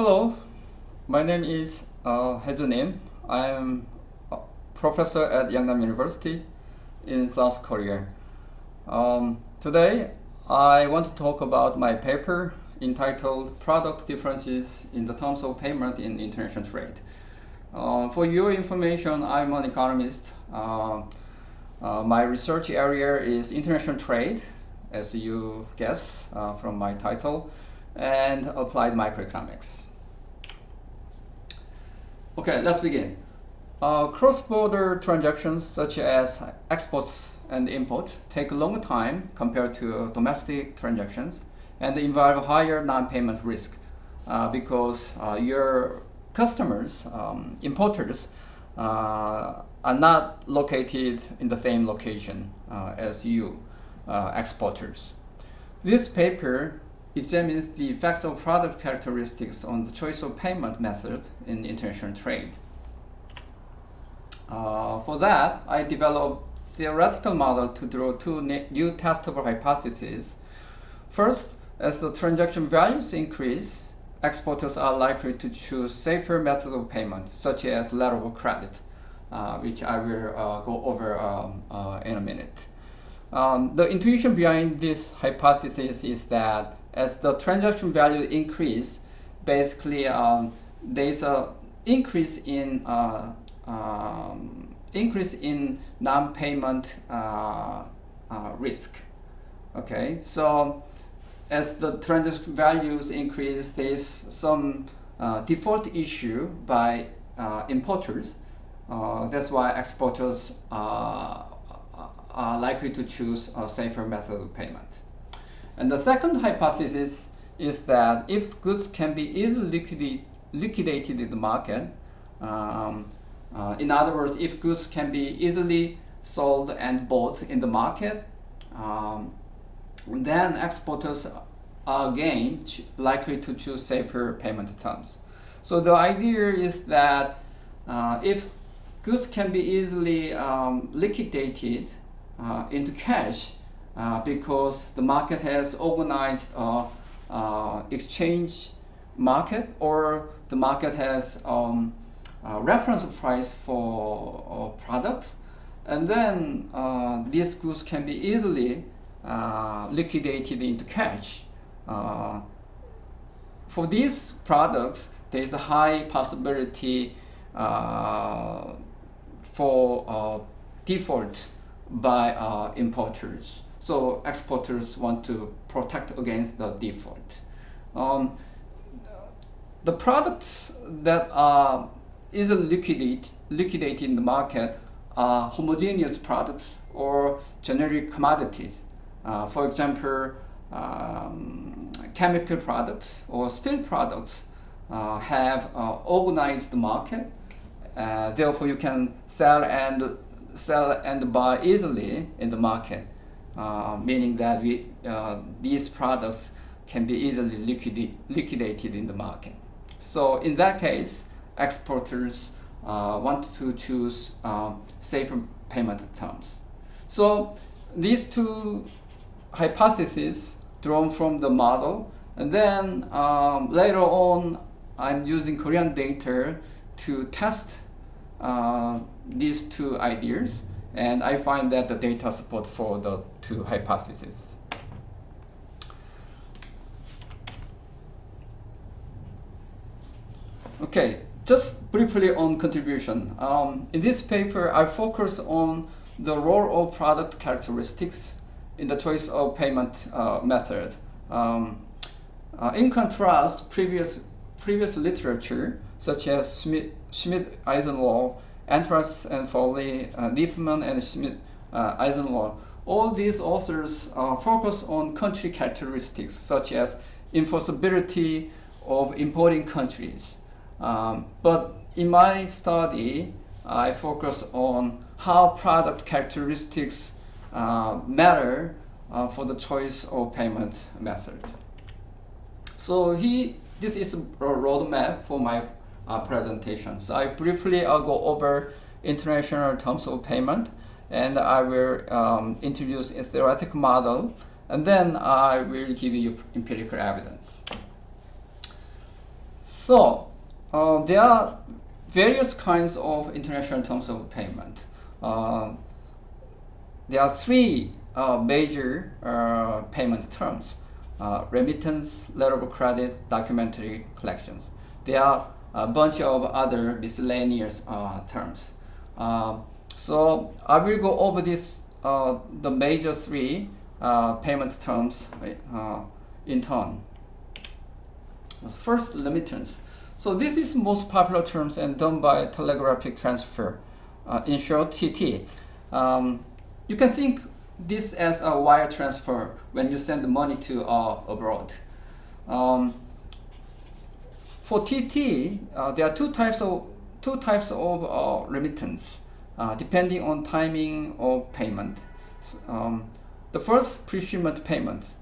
Hello, my name is Haeju-nim. I am a professor at Yangnam University in South Korea. Today, I want to talk about my paper entitled Product Differences in the Terms of Payment in International Trade. For your information, I'm an economist. My research area is international trade, as you guess from my title, and applied microeconomics. Okay, let's begin. Cross-border transactions such as exports and imports take a long time compared to domestic transactions and involve higher non-payment risk because your customers, importers, are not located in the same location as you, exporters. This paper examines the effects of product characteristics on the choice of payment method in international trade. For that, I developed a theoretical model to draw two new testable hypotheses. First, as the transaction values increase, exporters are likely to choose safer methods of payment, such as letter of credit, which I will go over in a minute. The intuition behind this hypothesis is that as the transaction value increase, basically there's a increase in non-payment risk. Okay, so as the transaction values increase, there's some default issue by importers. That's why exporters are likely to choose a safer method of payment. And the second hypothesis is that if goods can be easily liquidated in the market, in other words, if goods can be easily sold and bought in the market, then exporters are again likely to choose safer payment terms. So the idea is that if goods can be easily liquidated into cash, because the market has organized exchange market, or the market has reference price for products, and then these goods can be easily liquidated into cash. For these products, there is a high possibility for default by importers. So exporters want to protect against the default. The products that are easily liquidated in the market are homogeneous products or generic commodities. For example, chemical products or steel products have organized market. Therefore, you can sell and buy easily in the market. Meaning that these products can be easily liquidated in the market. So in that case, exporters want to choose safer payment terms. So these two hypotheses drawn from the model, and then later on I'm using Korean data to test these two ideas. And I find that the data support for the two hypotheses. Okay, just briefly on contribution. In this paper, I focus on the role of product characteristics in the choice of payment method. In contrast, previous literature, such as Schmidt-Eisenlohr, Antras and Foley, Lippmann and Schmidt-Eisenlohr, all these authors focus on country characteristics such as enforceability of importing countries. But in my study, I focus on how product characteristics matter for the choice of payment method. So this is a roadmap for my presentation. So I briefly go over international terms of payment, and I will introduce a theoretical model, and then I will give you empirical evidence. So there are various kinds of international terms of payment. There are three major payment terms: remittance, letter of credit, documentary collections. There are a bunch of other miscellaneous terms. So I will go over this, the major three payment terms in turn. First, remittance. So this is most popular terms and done by telegraphic transfer, in short, TT. You can think this as a wire transfer when you send money to abroad. For TT, there are two types of remittance, depending on timing of payment. The first, pre-shipment payment.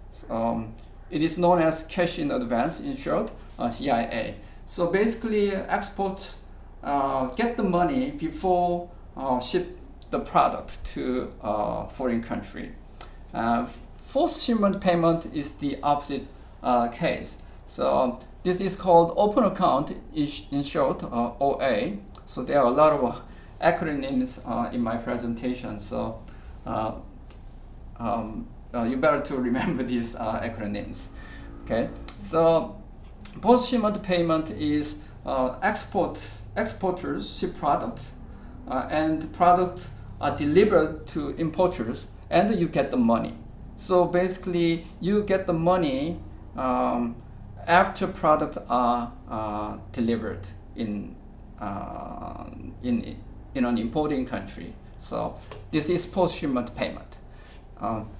It is known as cash in advance, in short, CIA. So basically, export get the money before ship the product to foreign country. Post-shipment payment is the opposite case. So this is called open account, in short, OA. So there are a lot of acronyms in my presentation. So you better to remember these acronyms. Okay. So post-shipment payment is exporters ship products, and products are delivered to importers, and you get the money. So basically, you get the money after products are delivered in an importing country. So this is post-shipment payment.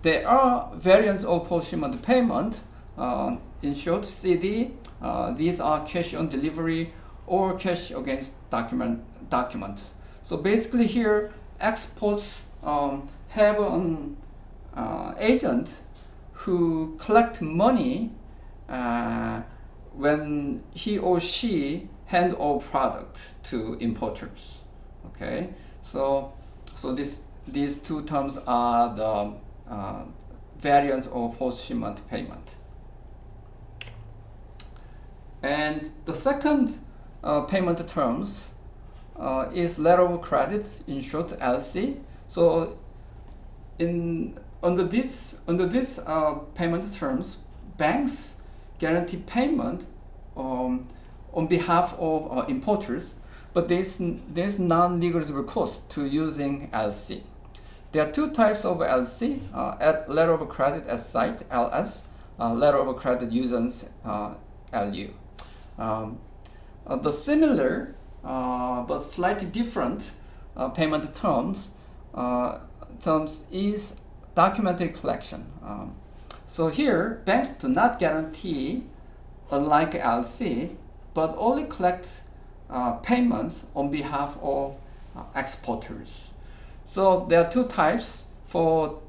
There are variants of post-shipment payment. In short, CD. These are cash on delivery or cash against document. So basically here, exports have an agent who collect money when he or she hand over product to importers. Okay, so these two terms are the variants of post-shipment payment. And the second payment terms is letter of credit, in short, LC. So under this payment terms, banks guarantee payment on behalf of importers, but there's non-negligible cost to using LC. There are two types of LC: letter of credit as site, LS, letter of credit usance, LU. The similar but slightly different payment terms is documentary collection. So here, banks do not guarantee, unlike LC, but only collect payments on behalf of exporters. So there are two types for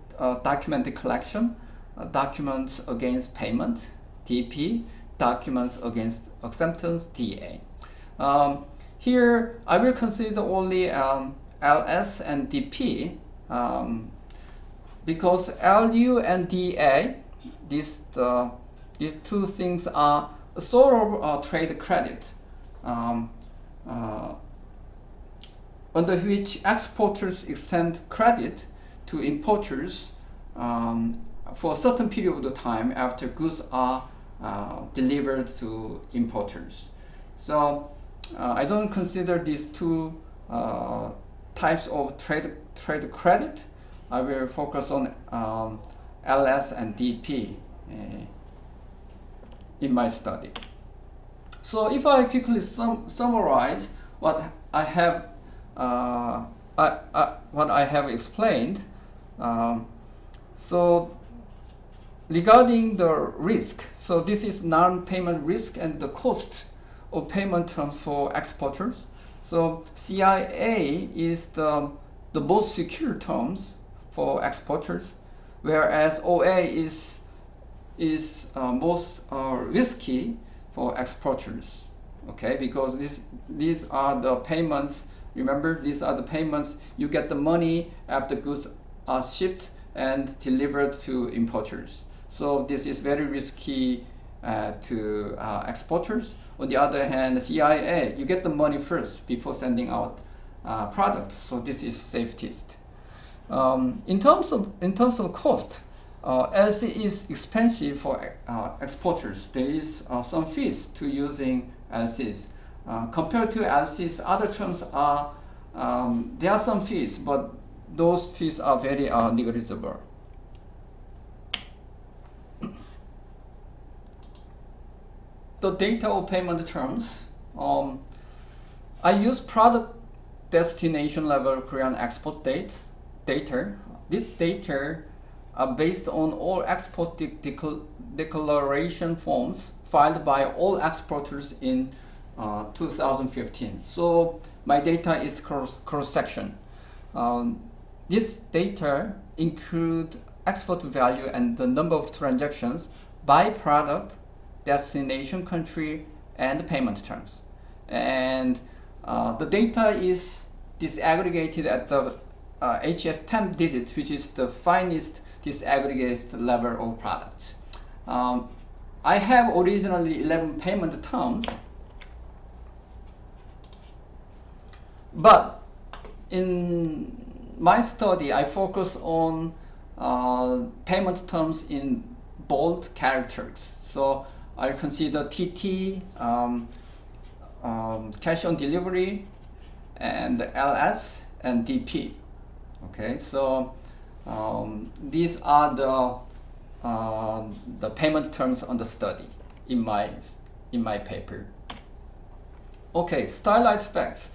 documentary collection: documents against payment, DP, documents against acceptance, DA. Here, I will consider only LS and DP because LU and DA, these two things are sort of trade credit, under which exporters extend credit to importers for a certain period of time after goods are delivered to importers. So I don't consider these two types of trade credit. I will focus on LS and DP in my study. So if I quickly summarize what I have explained, so regarding the risk, so this is non-payment risk and the cost of payment terms for exporters. So CIA is the most secure terms for exporters, whereas OA is most risky for exporters. Okay, because these are the payments. Remember, these are the payments you get the money after goods are shipped and delivered to importers. So this is very risky to exporters. On the other hand, the CIA, you get the money first before sending out product. So this is safest. In terms of cost, LC is expensive for exporters. There is some fees to using LCs. Compared to LCs, other terms are there are some fees, but those fees are very negligible. The data of payment terms. I use product destination level Korean export data. This data are based on all export declaration forms filed by all exporters in 2015. So my data is cross-section. This data include export value and the number of transactions by product, destination country, and payment terms. And the data is disaggregated at the HS 10 digit, which is the finest disaggregated level of products. I have originally 11 payment terms, but in my study I focus on payment terms in bold characters. So I consider TT, cash on delivery, and LS and DP. Okay, so these are the payment terms on the study in my paper. Okay, stylized facts.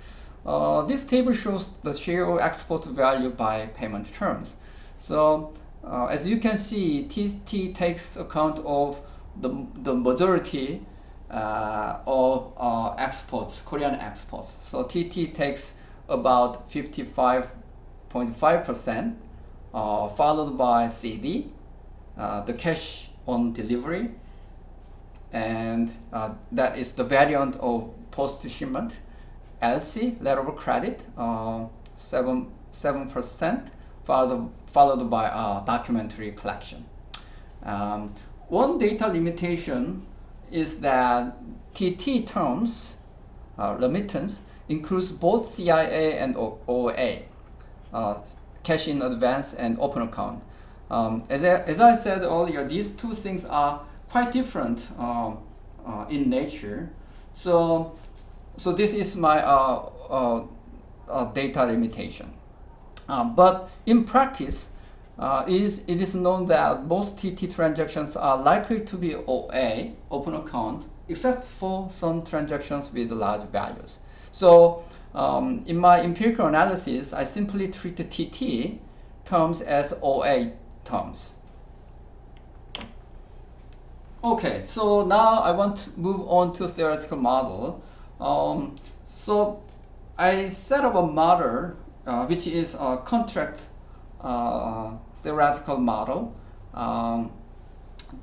This table shows the share of export value by payment terms. So as you can see, TT takes account of the majority of exports, Korean exports. So TT takes about 55.5%, followed by CD, the cash on delivery, and that is the variant of post shipment. LC, letter of credit, 7%, followed by documentary collection. One data limitation is that TT terms, remittance, includes both CIA and OA, cash in advance and open account. As I said earlier, these two things are quite different in nature. So this is my data limitation. But in practice, it is known that most TT transactions are likely to be OA, open account, except for some transactions with large values. So in my empirical analysis, I simply treat the TT terms as OA terms. Okay, so now I want to move on to theoretical model. So I set up a model which is a contract theoretical model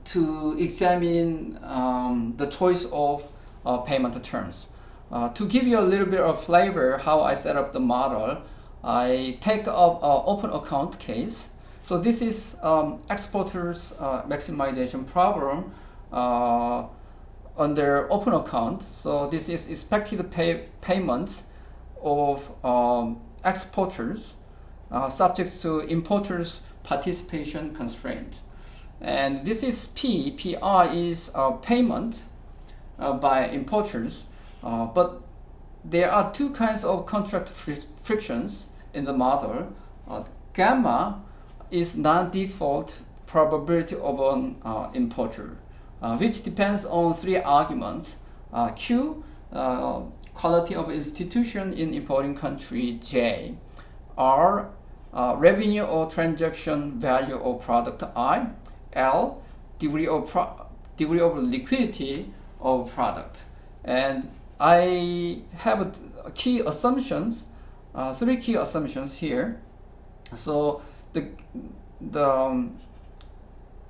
to examine the choice of payment terms. To give you a little bit of flavor how I set up the model, I take up an open account case. So this is exporters maximization problem under open account. So this is expected payments of exporters subject to importers participation constraint. And this is P. PR is payment by importers, but there are two kinds of contract frictions in the model. Gamma is non-default probability of an importer, which depends on three arguments. Q, quality of institution in importing country. J, R, revenue or transaction value of product. I, L, degree of liquidity of product. And I have key assumptions, three key assumptions here. So the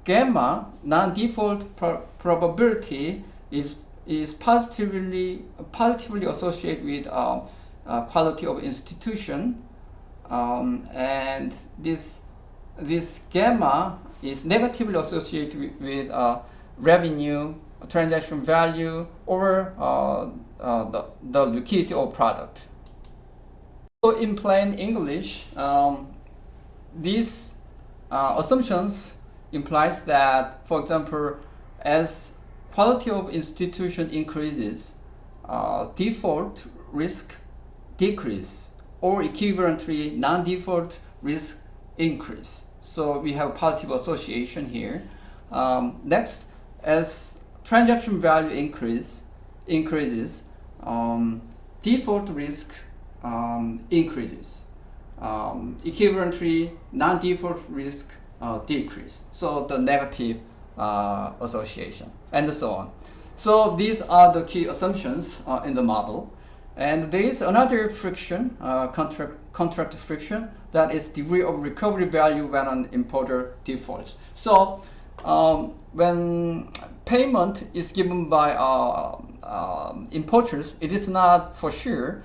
gamma non-default probability is positively associated with quality of institution, and this gamma is negatively associated with revenue transaction value, or the liquidity of product. So in plain English, these assumptions implies that, for example, as quality of institution increases, default risk decrease, or equivalently non-default risk increase. So we have positive association here. Next, as transaction value increases, default risk increases. Equivalently, non-default risk decrease. So the negative association, and so on. So these are the key assumptions in the model. And there is another friction, contract friction, that is degree of recovery value when an importer defaults. So when payment is given by importers, it is not for sure.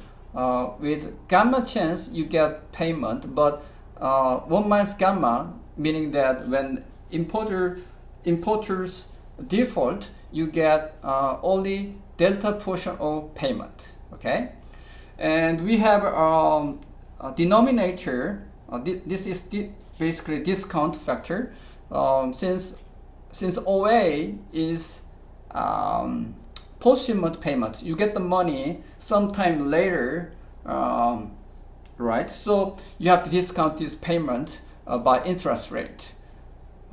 With gamma chance you get payment, but 1 minus gamma, meaning that when importers default, you get only delta portion of payment. Okay, and we have a denominator. This is basically discount factor. Since OA is post-shipment payment, you get the money sometime later, right? So you have to discount this payment by interest rate,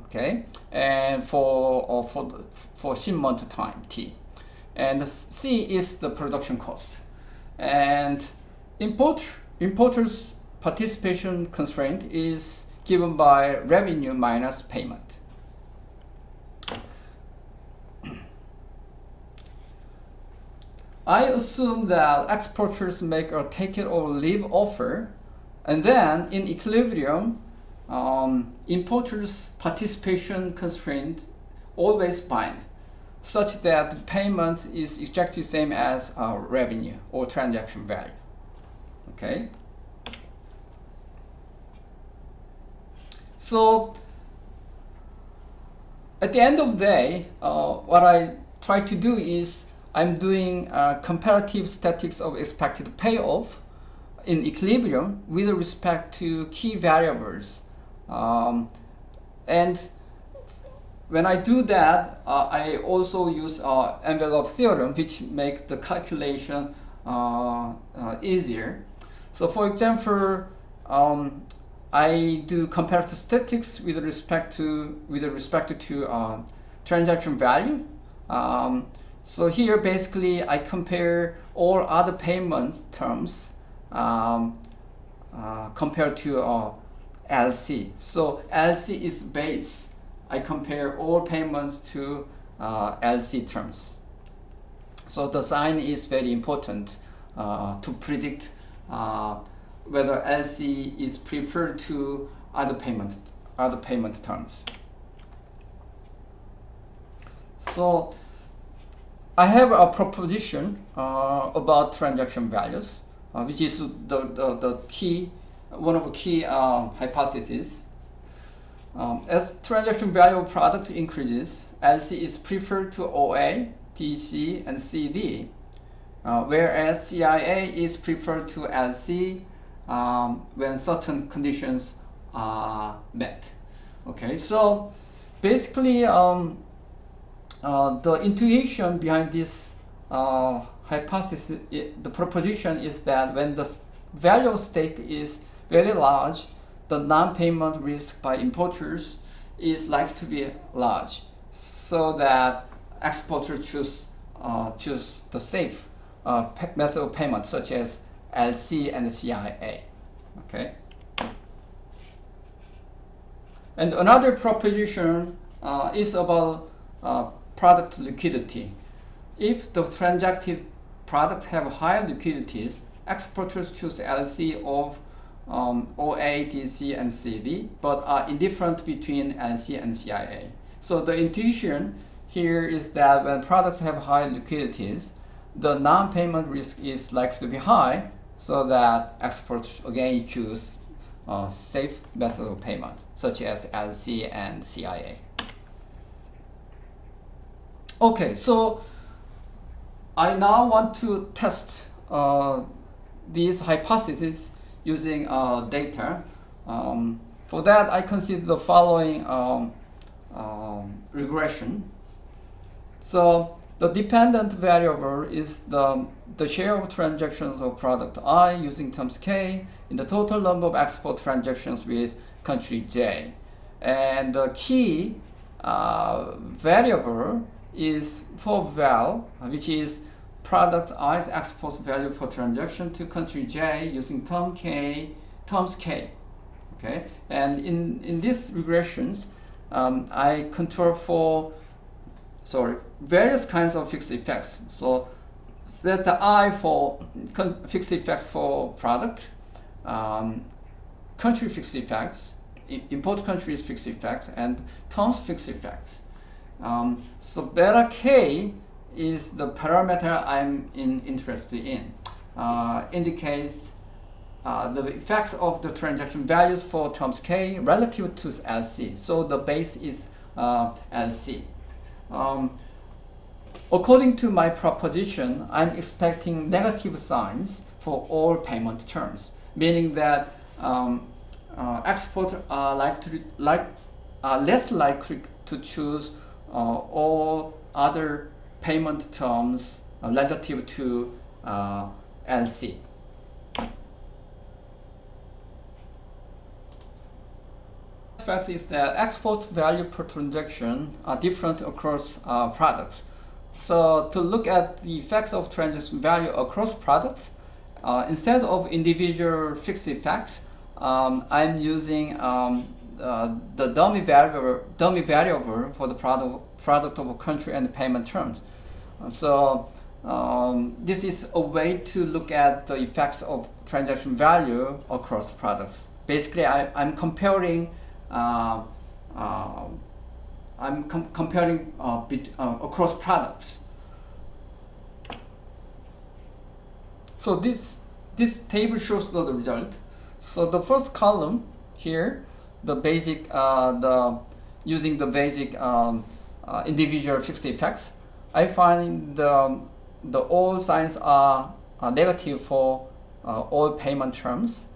okay? And for shipment time T, and C is the production cost, and importers participation constraint is given by revenue minus payment. I assume that exporters make a take it or leave offer, and then in equilibrium, importers' participation constraint always bind, such that the payment is exactly the same as revenue or transaction value. Okay. So at the end of the day, what I try to do is I'm doing comparative statistics of expected payoff in equilibrium with respect to key variables. And when I do that, I also use envelope theorem, which make the calculation easier. So for example, I do comparative statistics with respect to transaction value. So here basically I compare all other payments terms compared to LC. So LC is base. I compare all payments to LC terms. So the sign is very important to predict whether LC is preferred to other payment terms. So I have a proposition about transaction values, which is the key, one of the key hypotheses. As transaction value of product increases, LC is preferred to OA, DC, and CD, whereas CIA is preferred to LC when certain conditions are met. Okay, so basically the intuition behind this hypothesis, the proposition is that when the value of stake is very large, the non-payment risk by importers is likely to be large, so that exporters choose the safe method of payment, such as LC and CIA. Okay. And another proposition is about product liquidity. If the transacted products have higher liquidities, exporters choose LC of OA, DC, and CD, but are indifferent between LC and CIA. So the intuition here is that when products have high liquidities, the non-payment risk is likely to be high, so that exporters again choose safe method of payment, such as LC and CIA. Okay, so I now want to test these hypotheses using data. For that, I consider the following regression. So the dependent variable is the share of transactions of product I using terms K in the total number of export transactions with country J. And the key variable is for val, which is product I's export value per transaction to country J using terms K. Okay, and in these regressions, I control for various kinds of fixed effects. So theta I for fixed effects for product, country fixed effects, import countries fixed effects, and terms fixed effects. So beta K is the parameter I'm interested in. Indicates the effects of the transaction values for terms K relative to LC. So the base is LC. According to my proposition, I'm expecting negative signs for all payment terms, meaning that exporters are less likely to choose all other payment terms relative to LC. Fact is that export value per transaction are different across products. So to look at the effects of transaction value across products, instead of individual fixed effects, I'm using the dummy variable for the product of a country and payment terms. So this is a way to look at the effects of transaction value across products. Basically, I'm comparing across products. So this table shows the result. So the first column here, the basic using the basic individual fixed effects, I find the all signs are negative for all payment terms,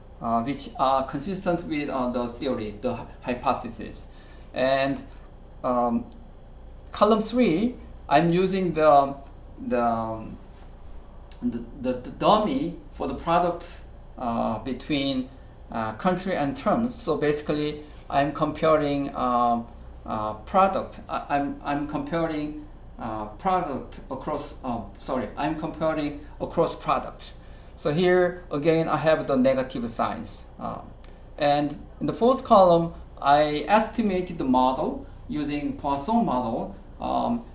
which are consistent with the theory, the hypothesis. And column 3, I'm using the dummy for the product between country and terms. So basically, I'm comparing product. I'm comparing product across. I'm comparing across products. So here again, I have the negative signs. And in the fourth column, I estimated the model using Poisson model,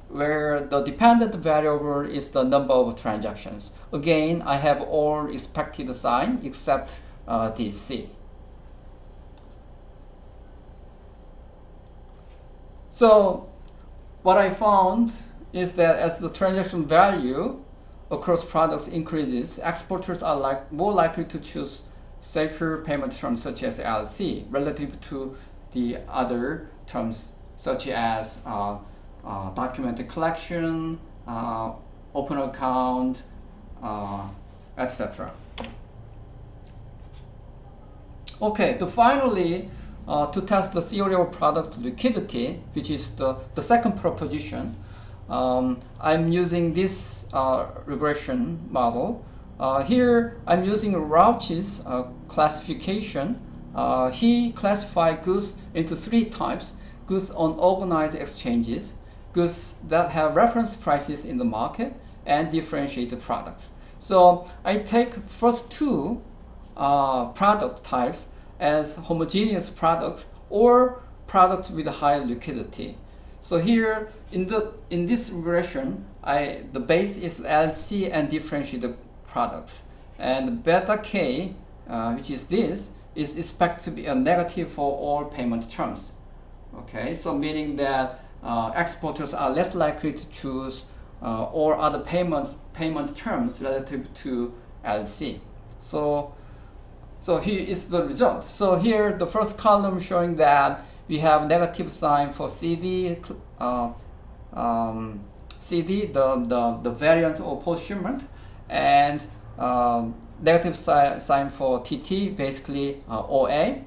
where the dependent variable is the number of transactions. Again, I have all expected sign except DC. So what I found is that as the transaction value across products increases, exporters are more likely to choose safer payment terms such as LC relative to the other terms such as documented collection, open account, etc. Okay, finally, to test the theory of product liquidity, which is the second proposition, I'm using this regression model. Here, I'm using Rauch's classification. He classified goods into 3 types: goods on organized exchanges, goods that have reference prices in the market, and differentiated products. So I take first 2 product types as homogeneous products or products with high liquidity. So here in this regression, the base is LC and differentiated products, and beta K, which is this, is expected to be a negative for all payment terms. Okay, so meaning that exporters are less likely to choose all other payment terms relative to LC. So here is the result. So here the first column showing that we have negative sign for CD, CD, the variant of post shipment, and negative sign for TT, basically OA.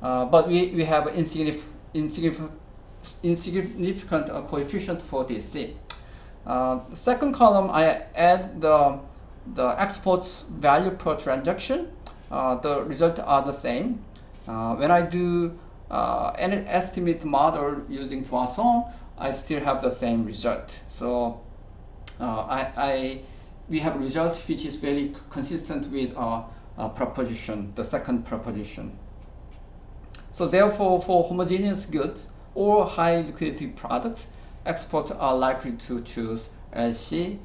But we have insignificant coefficient for DC. Second column, I add the exports value per transaction. The results are the same. When I do an estimate model using Poisson, I still have the same result. So we have a result which is very consistent with proposition, the second proposition. So therefore, for homogeneous goods or high liquidity products, exports are likely to choose LC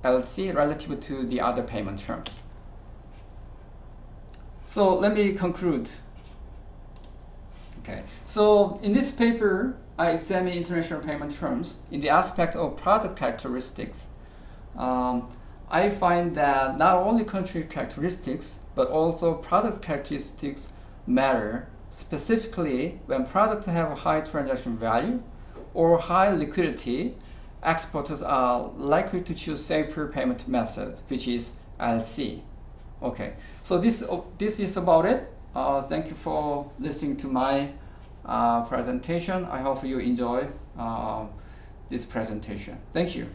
relative to the other payment terms. So let me conclude. Okay, so in this paper, I examine international payment terms in the aspect of product characteristics. I find that not only country characteristics, but also product characteristics matter, specifically when products have a high transaction value or high liquidity. Exporters are likely to choose safer payment method, which is LC. Okay, so this is about it. Thank you for listening to my presentation. I hope you enjoy this presentation. Thank you.